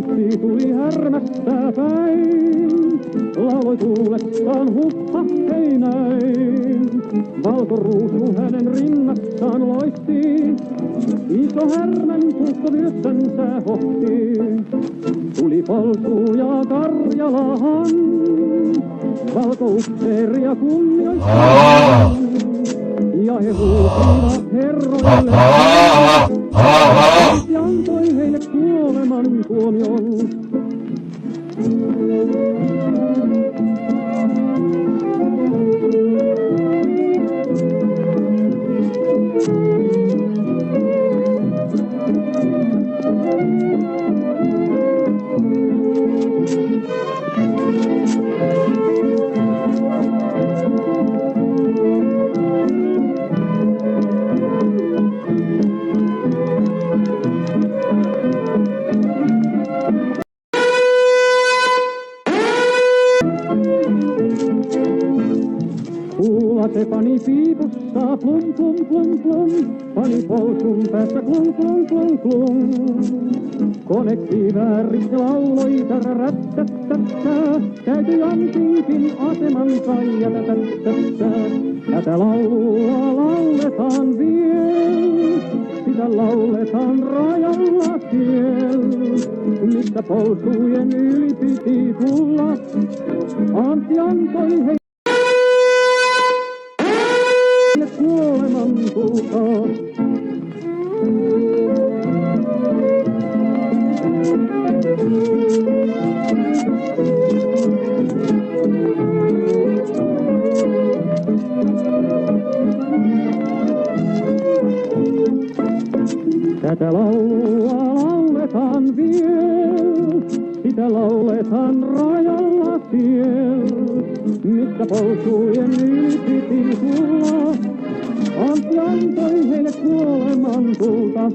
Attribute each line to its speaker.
Speaker 1: tanssi tuli härmästä päin, lauloi tuulessaan huppahti näin. Valkoruusu hänen rinnassaan loisti, iso härmän puukko vyössänsä hohti. Tuli polsu ja Karjalahan, valkoupseeria kunnioittain. Ja he huusivat herroille, ja antoi heille kuoleman tuomion. Se pani piipussa plum plum plum plum, pani polsun päässä klum klum klum klum. Konekiväärit lauloi tärrärättättättä, täytyi Antinkin asemansa jätätättättä. Tätä laulua lauletaan viel, sitä lauletaan rajalla siellä, mistä polsujen yli piti tulla. Antti antoi heille kuoleman tulta. Tätä laulua lauletaan viel, sitä lauletaan rajalla siellä, missä polsujen yli piti tulla. Antti antoi heille kuoleman tulta.